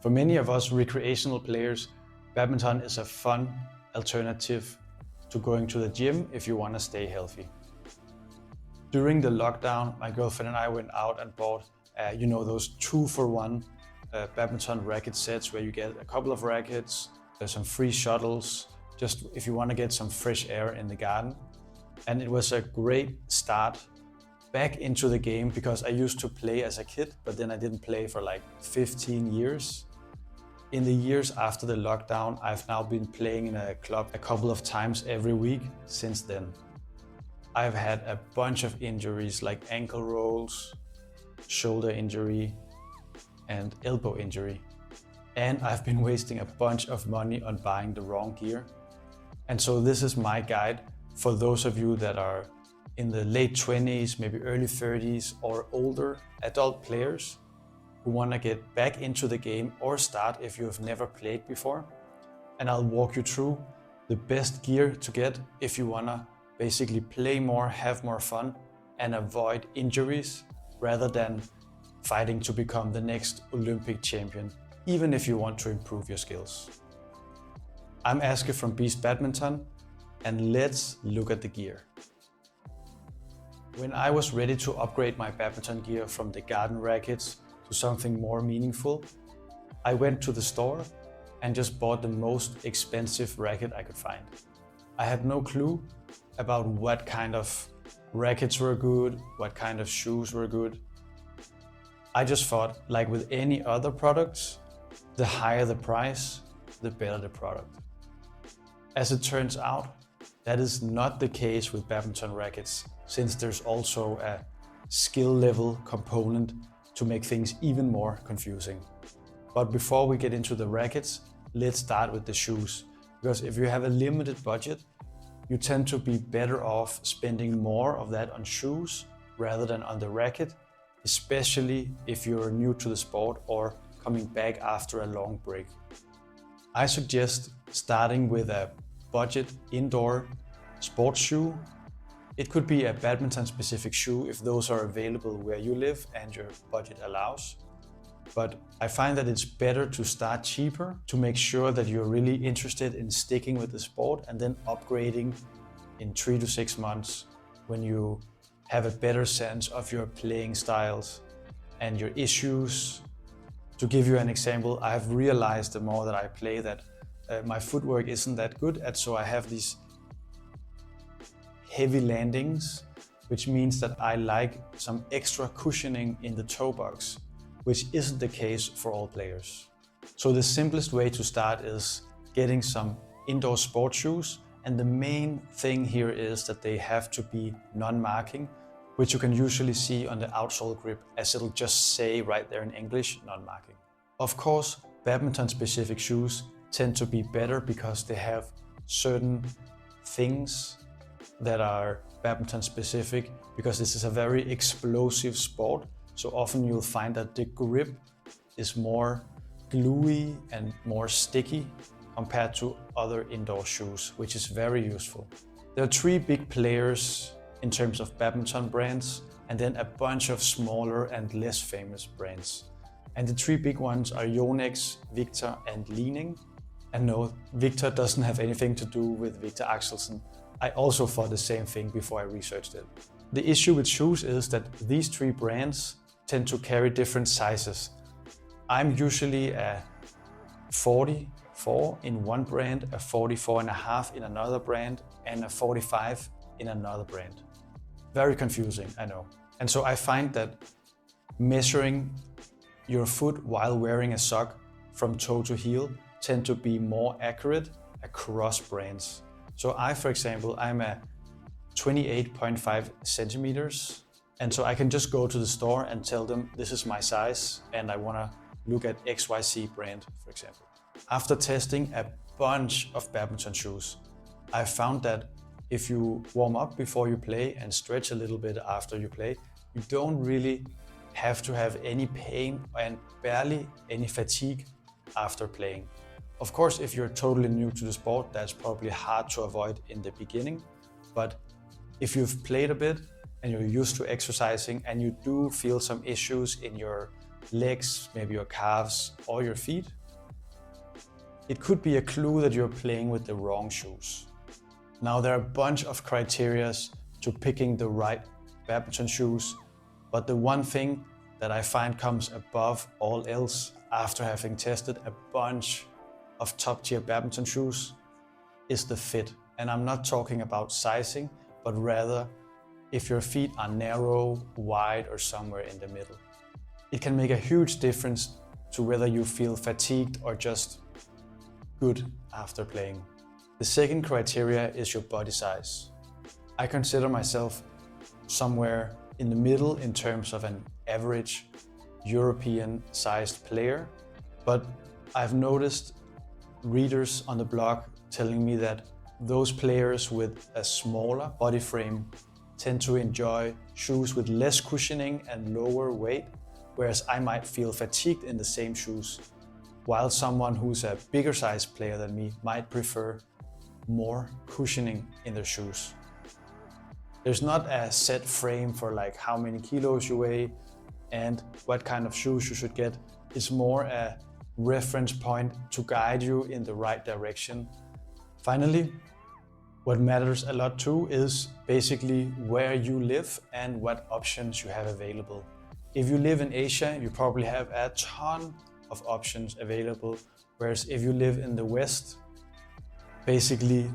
For many of us recreational players, badminton is a fun alternative to going to the gym if you want to stay healthy. During the lockdown, my girlfriend and I went out and bought, those 2-for-1 badminton racket sets where you get a couple of rackets, there's some free shuttles, just if you want to get some fresh air in the garden. And it was a great start back into the game because I used to play as a kid, but then I didn't play for like 15 years. In the years after the lockdown, I've now been playing in a club a couple of times every week since then. I've had a bunch of injuries like ankle rolls, shoulder injury, and elbow injury. And I've been wasting a bunch of money on buying the wrong gear. And so this is my guide for those of you that are in the late 20s, maybe early 30s or older adult players who want to get back into the game or start if you have never played before. And I'll walk you through the best gear to get if you want to basically play more, have more fun, and avoid injuries rather than fighting to become the next Olympic champion, even if you want to improve your skills. I'm Aske from Beast Badminton, and let's look at the gear. When I was ready to upgrade my badminton gear from the garden rackets to something more meaningful, I went to the store and just bought the most expensive racket I could find. I had no clue about what kind of rackets were good, what kind of shoes were good. I just thought, like with any other products, the higher the price, the better the product. As it turns out, that is not the case with badminton rackets, since there's also a skill level component to make things even more confusing. But before we get into the rackets, let's start with the shoes. Because if you have a limited budget, you tend to be better off spending more of that on shoes rather than on the racket, especially if you're new to the sport or coming back after a long break. I suggest starting with a budget indoor sports shoe. It could be a badminton specific shoe if those are available where you live and your budget allows. But I find that it's better to start cheaper to make sure that you're really interested in sticking with the sport and then upgrading in 3 to 6 months when you have a better sense of your playing styles and your issues. To give you an example, I've realized the more that I play that my footwork isn't that good, and so I have these heavy landings, which means that I like some extra cushioning in the toe box, which isn't the case for all players. So the simplest way to start is getting some indoor sport shoes, and the main thing here is that they have to be non-marking, which you can usually see on the outsole grip as it'll just say right there in English, non-marking. Of course, badminton specific shoes tend to be better because they have certain things that are badminton specific, because this is a very explosive sport. So often you'll find that the grip is more gluey and more sticky compared to other indoor shoes, which is very useful. There are 3 big players in terms of badminton brands, and then a bunch of smaller and less famous brands. And the 3 big ones are Yonex, Victor, and Li-Ning. And no, Victor doesn't have anything to do with Victor Axelsen. I also thought the same thing before I researched it. The issue with shoes is that these 3 brands tend to carry different sizes. I'm usually a 44 in one brand, a 44.5 in another brand, and a 45 in another brand. Very confusing, I know. And so I find that measuring your foot while wearing a sock from toe to heel tend to be more accurate across brands. So for example, I'm a 28.5 centimeters. And so I can just go to the store and tell them this is my size and I want to look at XYZ brand, for example. After testing a bunch of badminton shoes, I found that if you warm up before you play and stretch a little bit after you play, you don't really have to have any pain and barely any fatigue after playing. Of course, if you're totally new to the sport, that's probably hard to avoid in the beginning. But if you've played a bit and you're used to exercising and you do feel some issues in your legs, maybe your calves or your feet, it could be a clue that you're playing with the wrong shoes. Now there are a bunch of criteria to picking the right badminton shoes, but the one thing that I find comes above all else after having tested a bunch of top tier badminton shoes is the fit. And I'm not talking about sizing, but rather if your feet are narrow, wide, or somewhere in the middle. It can make a huge difference to whether you feel fatigued or just good after playing. The second criteria is your body size. I consider myself somewhere in the middle in terms of an average European sized player, but I've noticed readers on the blog telling me that those players with a smaller body frame tend to enjoy shoes with less cushioning and lower weight, whereas I might feel fatigued in the same shoes, while someone who's a bigger size player than me might prefer more cushioning in their shoes. There's not a set frame for like how many kilos you weigh and what kind of shoes you should get. It's more a reference point to guide you in the right direction. Finally, what matters a lot too is basically where you live and what options you have available. If you live in Asia, you probably have a ton of options available, whereas if you live in the West, basically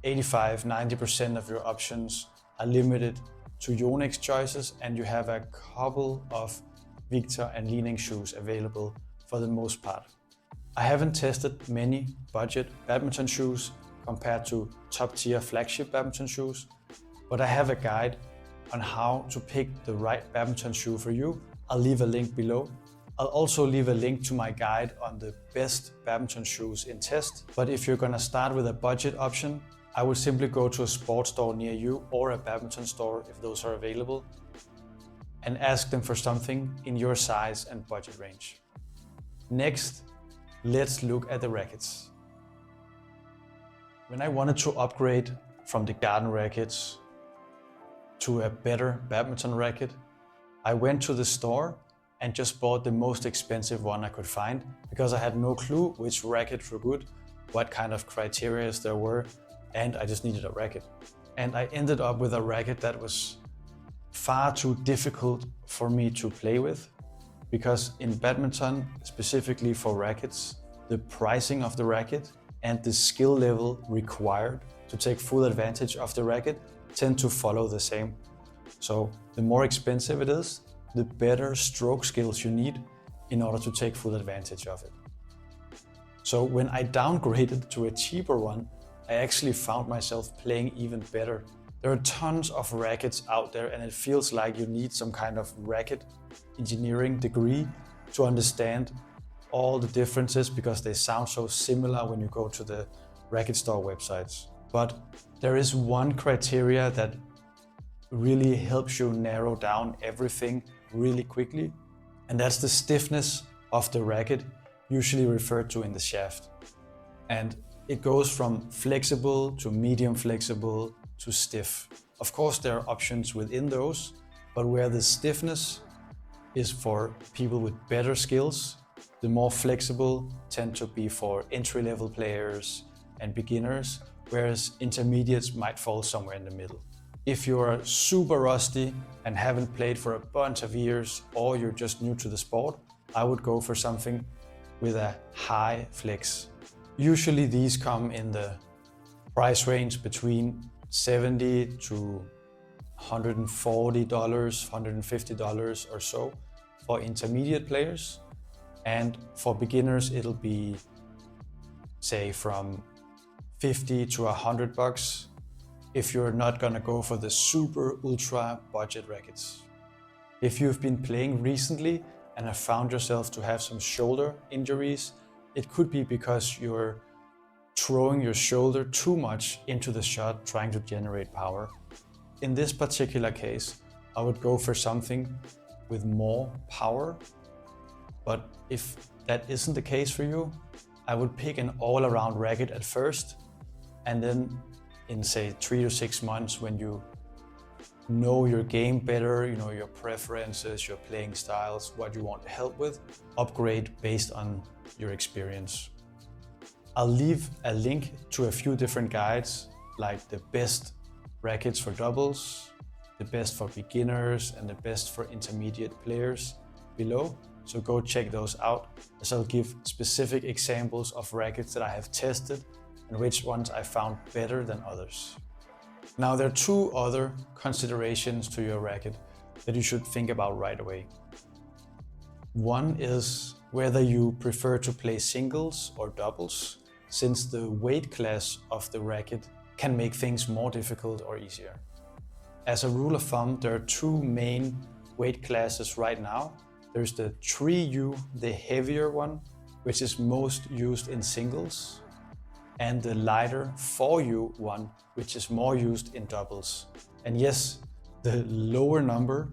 85–90% of your options are limited to Yonex choices, and you have a couple of Victor and Li-Ning shoes available for the most part. I haven't tested many budget badminton shoes compared to top tier flagship badminton shoes, but I have a guide on how to pick the right badminton shoe for you. I'll leave a link below. I'll also leave a link to my guide on the best badminton shoes in test. But if you're gonna start with a budget option, I would simply go to a sports store near you or a badminton store if those are available and ask them for something in your size and budget range. Next, let's look at the rackets. When I wanted to upgrade from the garden rackets to a better badminton racket, I went to the store and just bought the most expensive one I could find because I had no clue which rackets were good, what kind of criteria there were, and I just needed a racket. And I ended up with a racket that was far too difficult for me to play with, because in badminton, specifically for rackets, the pricing of the racket and the skill level required to take full advantage of the racket tend to follow the same. So the more expensive it is, the better stroke skills you need in order to take full advantage of it. So when I downgraded to a cheaper one, I actually found myself playing even better. There are tons of rackets out there, and it feels like you need some kind of racket engineering degree to understand all the differences, because they sound so similar when you go to the racket store websites. But there is one criteria that really helps you narrow down everything really quickly, and that's the stiffness of the racket, usually referred to in the shaft. And it goes from flexible to medium flexible to stiff. Of course, there are options within those, but where the stiffness is for people with better skills, the more flexible tend to be for entry-level players and beginners, whereas intermediates might fall somewhere in the middle. If you're super rusty and haven't played for a bunch of years, or you're just new to the sport, I would go for something with a high flex. Usually these come in the price range between $70 to $140, $150 or so for intermediate players. And for beginners, it'll be, say, from $50 to $100 if you're not gonna go for the super ultra budget rackets. If you've been playing recently and have found yourself to have some shoulder injuries, it could be because you're throwing your shoulder too much into the shot, trying to generate power. In this particular case, I would go for something with more power. But if that isn't the case for you, I would pick an all-around racket at first, and then in say 3 to 6 months, when you know your game better, you know your preferences, your playing styles, what you want help with, upgrade based on your experience. I'll leave a link to a few different guides, like the best rackets for doubles, the best for beginners, and the best for intermediate players below. So go check those out, as I'll give specific examples of rackets that I have tested and which ones I found better than others. Now, there are two other considerations to your racket that you should think about right away. One is whether you prefer to play singles or doubles, since the weight class of the racket can make things more difficult or easier. As a rule of thumb, there are two main weight classes right now. There's the 3U, the heavier one, which is most used in singles, and the lighter 4U one, which is more used in doubles. And yes, the lower number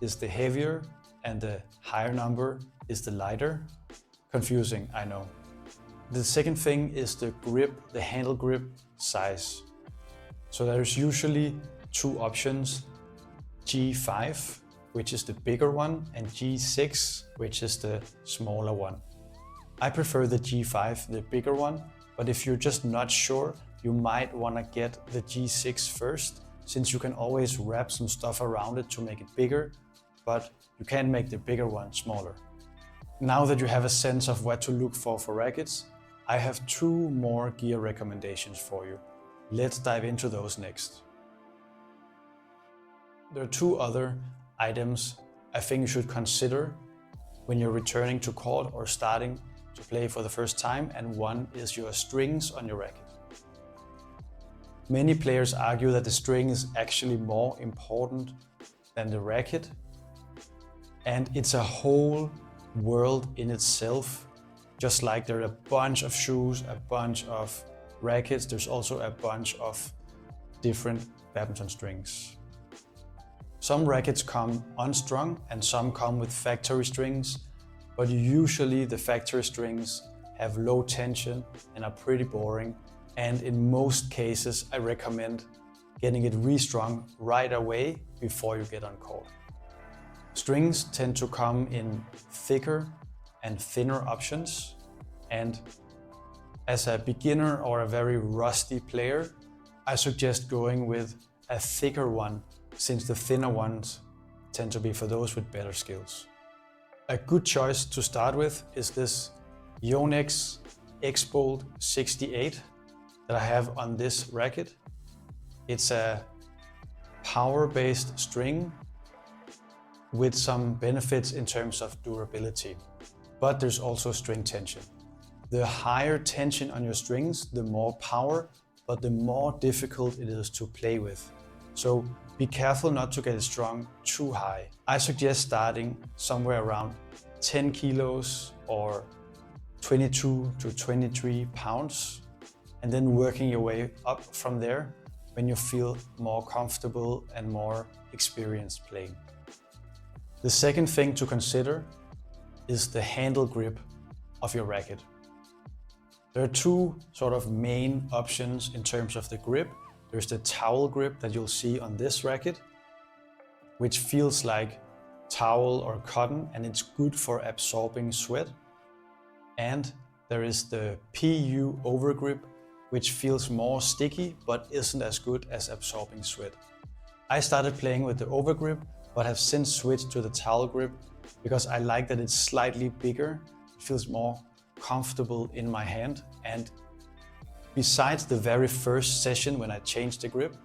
is the heavier and the higher number is the lighter. Confusing, I know. The second thing is the grip, the handle grip size. So there's usually two options, G5, which is the bigger one, and G6, which is the smaller one. I prefer the G5, the bigger one, but if you're just not sure, you might want to get the G6 first, since you can always wrap some stuff around it to make it bigger, but you can make the bigger one smaller. Now that you have a sense of what to look for rackets, I have two more gear recommendations for you. Let's dive into those next. There are two other items I think you should consider when you're returning to court or starting to play for the first time, and one is your strings on your racket. Many players argue that the string is actually more important than the racket, and it's a whole world in itself. Just like there are a bunch of shoes, a bunch of rackets, there's also a bunch of different badminton strings. Some rackets come unstrung and some come with factory strings, but usually the factory strings have low tension and are pretty boring. And in most cases, I recommend getting it restrung right away before you get on court. Strings tend to come in thicker and thinner options. And as a beginner or a very rusty player, I suggest going with a thicker one, since the thinner ones tend to be for those with better skills. A good choice to start with is this Yonex X-Bolt 68 that I have on this racket. It's a power-based string with some benefits in terms of durability, but there's also string tension. The higher tension on your strings, the more power, but the more difficult it is to play with. So be careful not to get it strung too high. I suggest starting somewhere around 10 kilos or 22 to 23 pounds, and then working your way up from there when you feel more comfortable and more experienced playing. The second thing to consider is the handle grip of your racket. There are two sort of main options in terms of the grip. There's the towel grip that you'll see on this racket, which feels like towel or cotton, and it's good for absorbing sweat. And there is the PU overgrip, which feels more sticky but isn't as good as absorbing sweat. I started playing with the overgrip, but have since switched to the towel grip because I like that it's slightly bigger. It feels more comfortable in my hand, and besides the very first session when I changed the grip,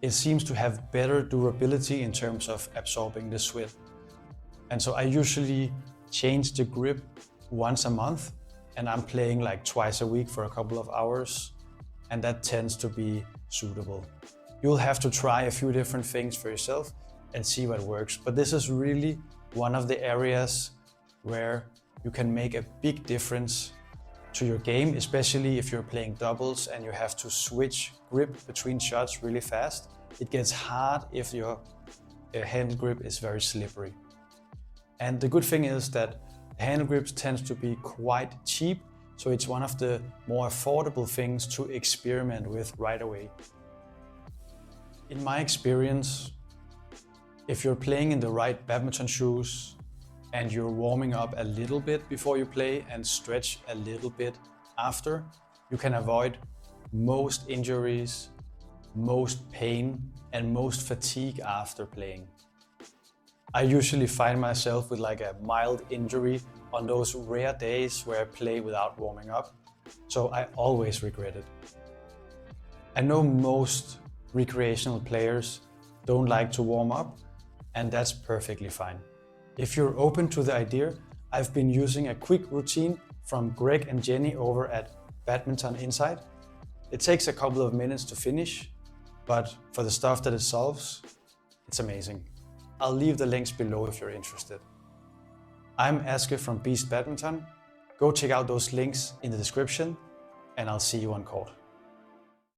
it seems to have better durability in terms of absorbing the sweat. And so I usually change the grip once a month, and I'm playing like twice a week for a couple of hours, and that tends to be suitable. You'll have to try a few different things for yourself and see what works, but this is really one of the areas where you can make a big difference to your game, especially if you're playing doubles and you have to switch grip between shots really fast. It gets hard if your handle grip is very slippery. And the good thing is that handle grips tend to be quite cheap, so it's one of the more affordable things to experiment with right away. In my experience, if you're playing in the right badminton shoes and you're warming up a little bit before you play and stretch a little bit after, you can avoid most injuries, most pain, and most fatigue after playing. I usually find myself with like a mild injury on those rare days where I play without warming up, so I always regret it. I know most recreational players don't like to warm up, and that's perfectly fine. If you're open to the idea, I've been using a quick routine from Greg and Jenny over at Badminton Inside. It takes a couple of minutes to finish, but for the stuff that it solves, it's amazing. I'll leave the links below if you're interested. I'm Aske from Beast Badminton. Go check out those links in the description, and I'll see you on court.